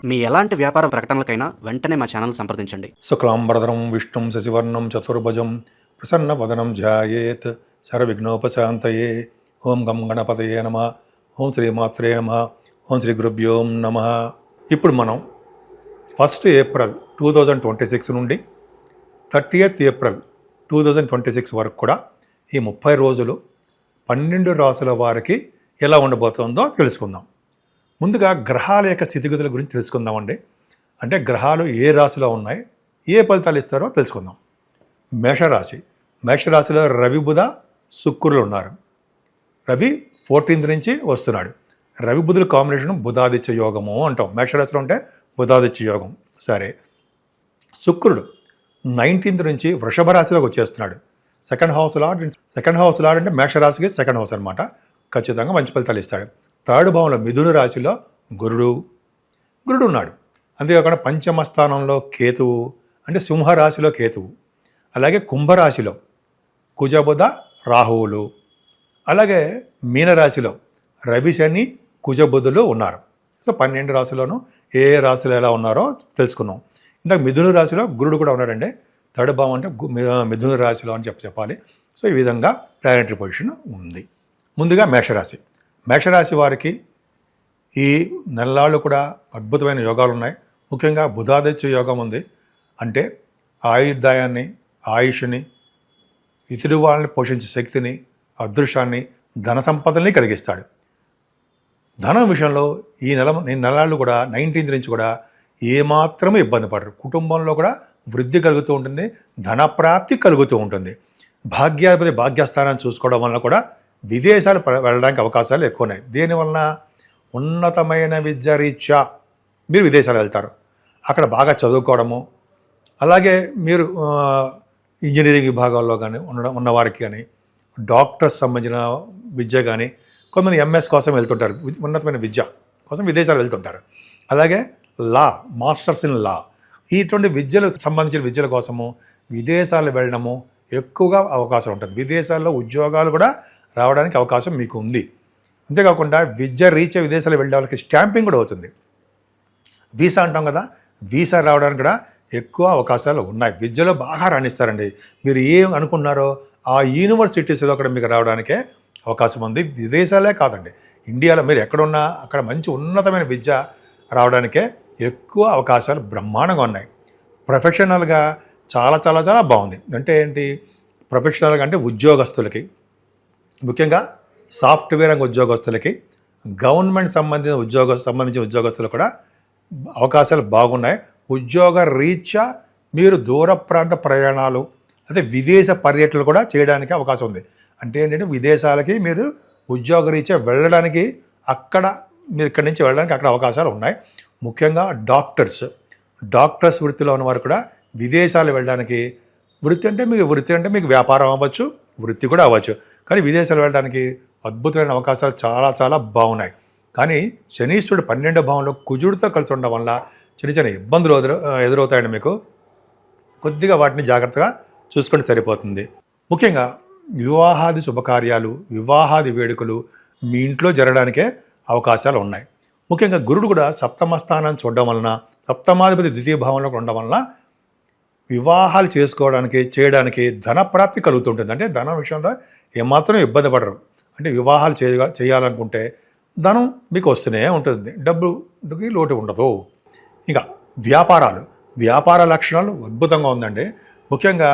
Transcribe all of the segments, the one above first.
మీ ఎలాంటి వ్యాపార ప్రకటనలకైనా వెంటనే మా ఛానల్ సంప్రదించండి. శుక్లాంబరధరం విష్ణుం శశివర్ణం చతుర్భుజం ప్రసన్నవదనం ధ్యాయేత్ సర్వవిఘ్నోపశాంతయే. ఓం గం గణపతయే నమః. ఓం శ్రీమాత్రే నమః. ఓం శ్రీ గురుభ్యో నమః. ఇప్పుడు మనం 1 ఏప్రిల్ 2026 నుండి 30th ఏప్రిల్ 2026 వరకు కూడా ఈ 30 రోజులు 12 రాసుల వారికి ఎలా ఉండబోతుందో తెలుసుకుందాం. ముందుగా గ్రహాల యొక్క స్థితిగతుల గురించి తెలుసుకుందామండి. అంటే గ్రహాలు ఏ రాశిలో ఉన్నాయి, ఏ ఫలితాలు ఇస్తారో తెలుసుకుందాం. మేషరాశిలో రవి బుధ శుక్రులు ఉన్నారు. రవి 14th నుంచి వస్తున్నాడు. రవి బుధుల కాంబినేషన్ బుధాదిత్య యోగము అంటాం. మేషరాశిలో ఉంటే బుధాదిత్య యోగం. సరే, శుక్రుడు 19th నుంచి వృషభ రాశిలోకి వచ్చేస్తున్నాడు. సెకండ్ హౌస్ లార్డ్ అంటే మేషరాశికి సెకండ్ హౌస్ అనమాట. ఖచ్చితంగా మంచి ఫలితాలు ఇస్తాడు. థర్డ్ భావంలో మిథున రాశిలో గురుడు ఉన్నాడు. అంతేకాకుండా పంచమ స్థానంలో కేతువు అంటే సింహరాశిలో కేతువు, అలాగే కుంభరాశిలో కుజబుధ రాహువులు, అలాగే మీనరాశిలో రవి శని కుజబుధులు ఉన్నారు. సో 12 రాశుల్లోనూ ఏ రాశులు ఎలా ఉన్నారో తెలుసుకున్నాం. ఇందాక మిథున రాశిలో గురుడు కూడా ఉన్నాడండి. థర్డ్ భావం అంటే మిథున రాశిలో అని చెప్పాలి. సో ఈ విధంగా ప్లానెటరీ పొజిషన్ ఉంది. ముందుగా మేషరాశి వారికి ఈ నెలలాళ్ళు కూడా అద్భుతమైన యోగాలు ఉన్నాయి. ముఖ్యంగా బుధాదిత్య యోగం ఉంది. అంటే ఆయుర్దాయాన్ని, ఆయుష్ని, ఇతడి వాళ్ళని పోషించే శక్తిని, అదృష్టాన్ని, ధన సంపదల్ని కలిగిస్తాడు. ధనం విషయంలో ఈ నెలలు కూడా 19th నుంచి కూడా ఏమాత్రమూ ఇబ్బంది పడరు. కుటుంబంలో కూడా వృద్ధి కలుగుతూ ఉంటుంది, ధనప్రాప్తి కలుగుతూ ఉంటుంది. భాగ్యాధిపతి భాగ్యస్థానాన్ని చూసుకోవడం వల్ల కూడా విదేశాలు వెళ్ళడానికి అవకాశాలు ఎక్కువ ఉన్నాయి. దీనివలన ఉన్నతమైన విద్య రీత్యా మీరు విదేశాలు వెళ్తారు. అక్కడ బాగా చదువుకోవడము, అలాగే మీరు ఇంజనీరింగ్ విభాగాల్లో కానీ ఉన్నవారికి కానీ, డాక్టర్స్ సంబంధించిన విద్య కానీ, కొంతమంది ఎంఎస్ కోసం వెళ్తుంటారు, ఉన్నతమైన విద్య కోసం విదేశాలు వెళ్తుంటారు. అలాగే మాస్టర్స్ ఇన్ లా, ఇటువంటి విద్యలకు సంబంధించిన విద్యల కోసము విదేశాలు వెళ్ళడము ఎక్కువగా అవకాశం ఉంటుంది. విదేశాల్లో ఉద్యోగాలు కూడా రావడానికి అవకాశం మీకు ఉంది. అంతేకాకుండా విద్య రీత్యా విదేశాలు వెళ్ళే వాళ్ళకి స్టాంపింగ్ కూడా అవుతుంది. వీసా అంటాం కదా, వీసా రావడానికి కూడా ఎక్కువ అవకాశాలు ఉన్నాయి. విద్యలో బాగా రాణిస్తారండి. మీరు ఏం అనుకున్నారో ఆ యూనివర్సిటీస్లో కూడా మీకు రావడానికే అవకాశం ఉంది. విదేశాలే కాదండి, ఇండియాలో మీరు ఎక్కడున్నా అక్కడ మంచి ఉన్నతమైన విద్య రావడానికే ఎక్కువ అవకాశాలు బ్రహ్మాండంగా ఉన్నాయి. ప్రొఫెషనల్గా చాలా చాలా చాలా బాగుంది. అంటే ఏంటి ప్రొఫెషనల్గా అంటే ఉద్యోగస్తులకి, ముఖ్యంగా సాఫ్ట్వేర్ రంగ ఉద్యోగస్తులకి, గవర్నమెంట్ సంబంధించిన ఉద్యోగస్తులకు కూడా అవకాశాలు బాగున్నాయి. ఉద్యోగ రీత్యా మీరు దూర ప్రాంత ప్రయాణాలు అయితే విదేశ పర్యటనలు కూడా చేయడానికి అవకాశం ఉంది. అంటే ఏంటంటే విదేశాలకి మీరు ఉద్యోగ రీత్యా వెళ్ళడానికి మీరు ఇక్కడి నుంచి వెళ్ళడానికి అక్కడ అవకాశాలు ఉన్నాయి. ముఖ్యంగా డాక్టర్స్ వృత్తిలో ఉన్నవారు కూడా విదేశాలు వెళ్ళడానికి, వృత్తి అంటే మీకు వ్యాపారం అవ్వచ్చు, వృత్తి కూడా అవ్వచ్చు, కానీ విదేశాలు వెళ్ళడానికి అద్భుతమైన అవకాశాలు చాలా చాలా బాగున్నాయి. కానీ శనీశ్వరుడు 12వ భావంలో కుజుడితో కలిసి ఉండడం వల్ల చిన్న ఇబ్బందులు ఎదురవుతాయండి. మీకు కొద్దిగా వాటిని జాగ్రత్తగా చూసుకుంటే సరిపోతుంది. ముఖ్యంగా వివాహాది శుభకార్యాలు, వివాహాది వేడుకలు మీ ఇంట్లో జరగడానికే అవకాశాలు ఉన్నాయి. ముఖ్యంగా గురుడు కూడా సప్తమ స్థానాన్ని చూడడం వలన, సప్తమాధిపతి ద్వితీయ భావంలో ఉండడం వలన వివాహాలు చేయడానికి ధనప్రాప్తి కలుగుతుంటుంది. అంటే ధనం విషయంలో ఏమాత్రం ఇబ్బంది పడరు. అంటే వివాహాలు చేయాలనుకుంటే ధనం మీకు వస్తూనే ఉంటుంది, డబ్బుకి లోటు ఉండదు. ఇంకా వ్యాపార లక్షణాలు అద్భుతంగా ఉందండి. ముఖ్యంగా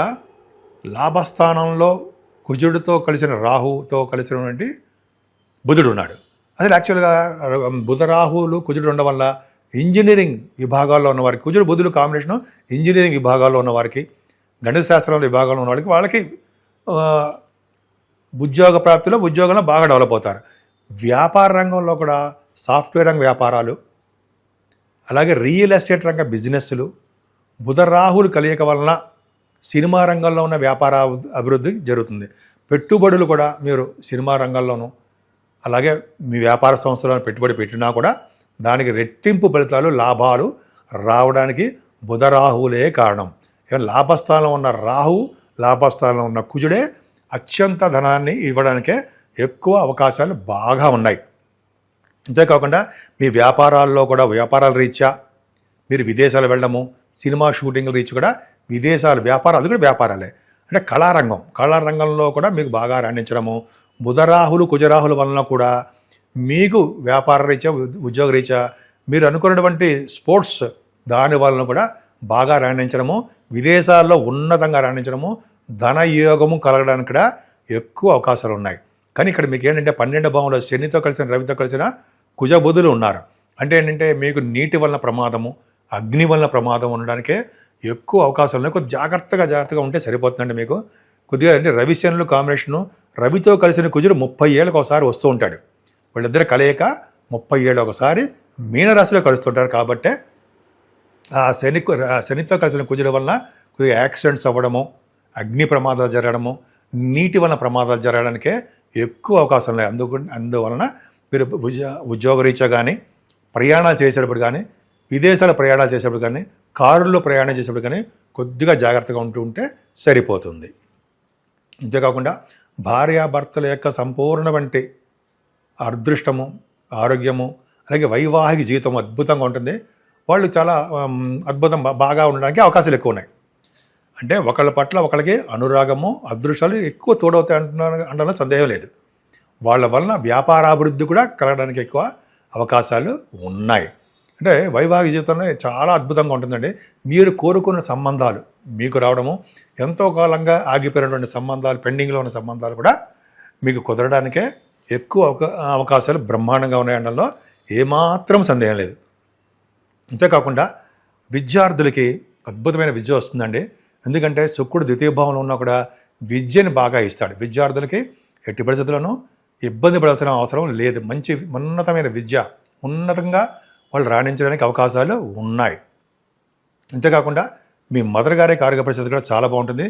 లాభస్థానంలో కుజుడితో కలిసిన రాహుతో కలిసినటువంటి బుధుడు ఉన్నాడు. అసలు యాక్చువల్గా బుధ రాహువులు కుజుడు ఉండడం వల్ల ఇంజనీరింగ్ విభాగాల్లో ఉన్నవారికి, కుజుడు బుధుడు కాంబినేషను ఇంజనీరింగ్ విభాగాల్లో ఉన్నవారికి, గణిత శాస్త్రంలో విభాగంలో ఉన్నవారికి వాళ్ళకి ఉద్యోగంలో బాగా డెవలప్ అవుతారు. వ్యాపార రంగంలో కూడా సాఫ్ట్వేర్ రంగ వ్యాపారాలు, అలాగే రియల్ ఎస్టేట్ రంగ బిజినెస్లు, బుధ రాహువులు కలియక వలన సినిమా రంగంలో ఉన్న వ్యాపార అభివృద్ధి జరుగుతుంది. పెట్టుబడులు కూడా మీరు సినిమా రంగంలోనూ, అలాగే మీ వ్యాపార సంస్థలను పెట్టుబడి పెట్టినా కూడా దానికి రెట్టింపు ఫలితాలు, లాభాలు రావడానికి బుధరాహువులే కారణం. లాభస్థానంలో ఉన్న రాహువు, లాభస్థానంలో ఉన్న కుజుడే అత్యంత ధనాన్ని ఇవ్వడానికే ఎక్కువ అవకాశాలు బాగా ఉన్నాయి. అంతేకాకుండా మీ వ్యాపారాల్లో కూడా వ్యాపారాల రీత్యా మీరు విదేశాలు వెళ్ళడము, సినిమా షూటింగ్లు రీచ్ కూడా విదేశాలు వ్యాపారం, అది కూడా వ్యాపారాలే. అంటే కళారంగంలో కూడా మీకు బాగా రాణించడము, బుధరాహులు కుజరాహుల వలన కూడా మీకు వ్యాపార రీత్యా ఉద్యోగ రీత్యా మీరు అనుకున్నటువంటి స్పోర్ట్స్ దాని వలన కూడా బాగా రాణించడము, విదేశాల్లో ఉన్నతంగా రాణించడము, ధనయోగము కలగడానికి కూడా ఎక్కువ అవకాశాలు ఉన్నాయి. కానీ ఇక్కడ మీకు ఏంటంటే 12 భావంలో శనితో కలిసిన రవితో కలిసిన కుజ బుధులు ఉన్నారు. అంటే ఏంటంటే మీకు నీటి వలన ప్రమాదము, అగ్ని వలన ప్రమాదం ఉండడానికే ఎక్కువ అవకాశాలు ఉన్నాయి. కొద్దిగా జాగ్రత్తగా ఉంటే సరిపోతుందండి. మీకు కొద్దిగా అంటే రవి శనులు కాంబినేషను, రవితో కలిసిన కుజుడు 30 ఏళ్ళకి ఒకసారి వస్తూ ఉంటాడు. వీళ్ళిద్దరు కలయిక 30 ఏళ్ళు ఒకసారి మీనరాశిలో కలుస్తుంటారు. కాబట్టే ఆ శనితో కలిసిన కుజుల వలన కొద్దిగా యాక్సిడెంట్స్ అవ్వడము, అగ్ని ప్రమాదాలు జరగడము, నీటి వలన ప్రమాదాలు జరగడానికే ఎక్కువ అవకాశం ఉన్నాయి. అందువలన మీరు ఉద్యోగరీత్యా కానీ, ప్రయాణాలు చేసేటప్పుడు కానీ, విదేశాల ప్రయాణాలు చేసేటప్పుడు కానీ, కారుల్లో ప్రయాణం చేసేటప్పుడు కానీ కొద్దిగా జాగ్రత్తగా ఉంటే సరిపోతుంది. అంతేకాకుండా భార్యాభర్తల యొక్క సంపూర్ణవంటి అదృష్టము, ఆరోగ్యము, అలాగే వైవాహిక జీవితం అద్భుతంగా ఉంటుంది. వాళ్ళు చాలా బాగా ఉండడానికి అవకాశాలు ఎక్కువ ఉన్నాయి. అంటే ఒకళ్ళ పట్ల ఒకళ్ళకి అనురాగము, అదృష్టాలు ఎక్కువ తోడవుతాయి అంటున్న సందేహం లేదు. వాళ్ళ వలన వ్యాపారాభివృద్ధి కూడా కలగడానికి ఎక్కువ అవకాశాలు ఉన్నాయి. అంటే వైవాహిక జీవితంలో చాలా అద్భుతంగా ఉంటుందండి. మీరు కోరుకున్న సంబంధాలు మీకు రావడము, ఎంతో కాలంగా ఆగిపోయినటువంటి సంబంధాలు, పెండింగ్లో ఉన్న సంబంధాలు కూడా మీకు కుదరడానికే ఎక్కువ అవకాశాలు బ్రహ్మాండంగా ఉన్నాయనడంలో ఏమాత్రం సందేహం లేదు. అంతేకాకుండా విద్యార్థులకి అద్భుతమైన విద్య వస్తుందండి. ఎందుకంటే శుక్రుడు ద్వితీయ భావంలో ఉన్నా కూడా విద్యని బాగా ఇస్తాడు. విద్యార్థులకి ఎట్టి పరిస్థితుల్లోనూ ఇబ్బంది పడాల్సిన అవసరం లేదు. మంచి ఉన్నతమైన విద్య, ఉన్నతంగా వాళ్ళు రాణించడానికి అవకాశాలు ఉన్నాయి. అంతేకాకుండా మీ మదర్ గారి ఆరోగ్య పరిస్థితి కూడా చాలా బాగుంటుంది.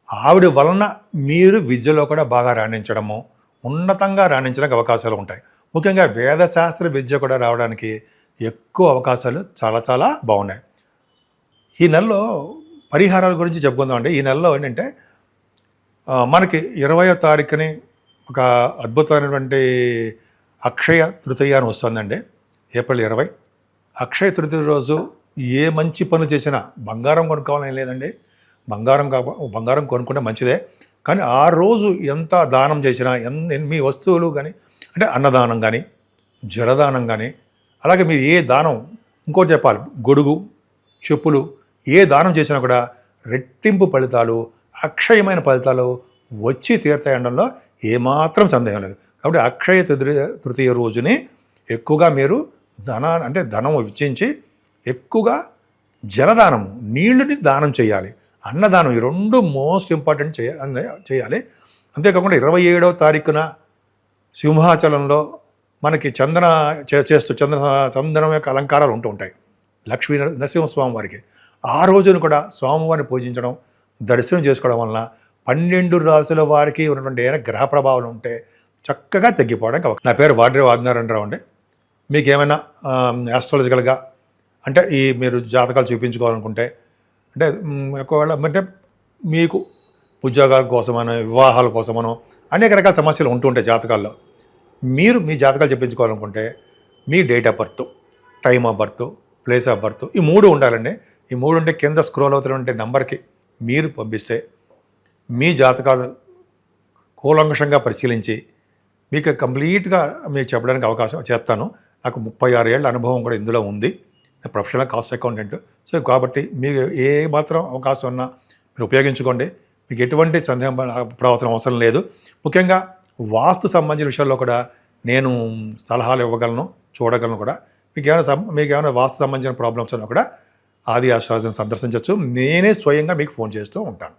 ఆవిడ వలన మీరు విద్యలో కూడా బాగా రాణించడము, ఉన్నతంగా రాణించడానికి అవకాశాలు ఉంటాయి. ముఖ్యంగా వేదశాస్త్ర విద్య కూడా రావడానికి ఎక్కువ అవకాశాలు చాలా బాగున్నాయి. ఈ నెలలో పరిహారాల గురించి చెప్పుకుందామండి. ఈ నెలలో ఏంటంటే మనకి 20వ తారీఖుని ఒక అద్భుతమైనటువంటి అక్షయ తృతీయ అని వస్తుందండి. ఏప్రిల్ 20 అక్షయ తృతీయ రోజు ఏ మంచి పనులు చేసినా బంగారం కొనుక్కోవాలని లేదండి. బంగారం కొనుక్కుంటే మంచిదే. కానీ ఆ రోజు ఎంత దానం చేసినా, మీ వస్తువులు కానీ, అంటే అన్నదానం కానీ, జలదానం కానీ, అలాగే మీరు ఏ దానం, ఇంకోటి చెప్పాలి, గొడుగు, చెప్పులు, ఏ దానం చేసినా కూడా రెట్టింపు ఫలితాలు, అక్షయమైన ఫలితాలు వచ్చి తీరుతాయి అనడంలో ఏమాత్రం సందేహం లేదు. కాబట్టి అక్షయ తృతీయ రోజుని ఎక్కువగా మీరు ధనం వెచ్చించి ఎక్కువగా జలదానము, నీళ్ళని దానం చేయాలి, అన్నదానం, ఈ రెండు మోస్ట్ ఇంపార్టెంట్ చేయాలి. అంతేకాకుండా 27వ తారీఖున సింహాచలంలో మనకి చందనం యొక్క అలంకారాలు ఉంటూ ఉంటాయి లక్ష్మీ నరసింహస్వామి వారికి. ఆ రోజును కూడా స్వామివారిని పూజించడం, దర్శనం చేసుకోవడం వలన 12 రాశుల వారికి ఉన్నటువంటి ఏదైనా గ్రహ ప్రభావాలు ఉంటే చక్కగా తగ్గిపోవడానికి అవకాశం. నా పేరు వాడ్రే ఆదినారాయణరావు అండి. మీకు ఏమైనా ఆస్ట్రాలజికల్గా అంటే మీరు జాతకాలు చూపించుకోవాలనుకుంటే, అంటే ఒకవేళ అంటే మీకు ఉద్యోగాల కోసమనో, వివాహాల కోసమనో అనేక రకాల సమస్యలు ఉంటుంటాయి జాతకాల్లో. మీరు మీ జాతకాలు చెప్పించుకోవాలనుకుంటే మీ date of birth, time of birth, place of birth, ఈ 3 ఉండాలండి. ఈ 3 ఉంటే కింద స్క్రోల్ అవుతున్నటువంటి నెంబర్కి మీరు పంపిస్తే మీ జాతకాలు కూలంకషంగా పరిశీలించి మీకు కంప్లీట్గా మీకు చెప్పడానికి అవకాశం చేస్తాను. నాకు 36 ఏళ్ళ అనుభవం కూడా ఇందులో ఉంది. నేను ప్రొఫెషనల్ కాస్ట్ అకౌంటెంట్. సో కాబట్టి మీకు ఏ మాత్రం అవకాశం ఉన్నా మీరు ఉపయోగించుకోండి. మీకు ఎటువంటి సందేహం పడవలసిన అవసరం లేదు. ముఖ్యంగా వాస్తు సంబంధించిన విషయాల్లో కూడా నేను సలహాలు ఇవ్వగలను, చూడగలను కూడా. మీకు ఏమైనా వాస్తు సంబంధించిన ప్రాబ్లమ్స్ ఉన్నా కూడా ఆది ఆస్ట్రాలజీని సందర్శించవచ్చు. నేనే స్వయంగా మీకు ఫోన్ చేస్తూ ఉంటాను.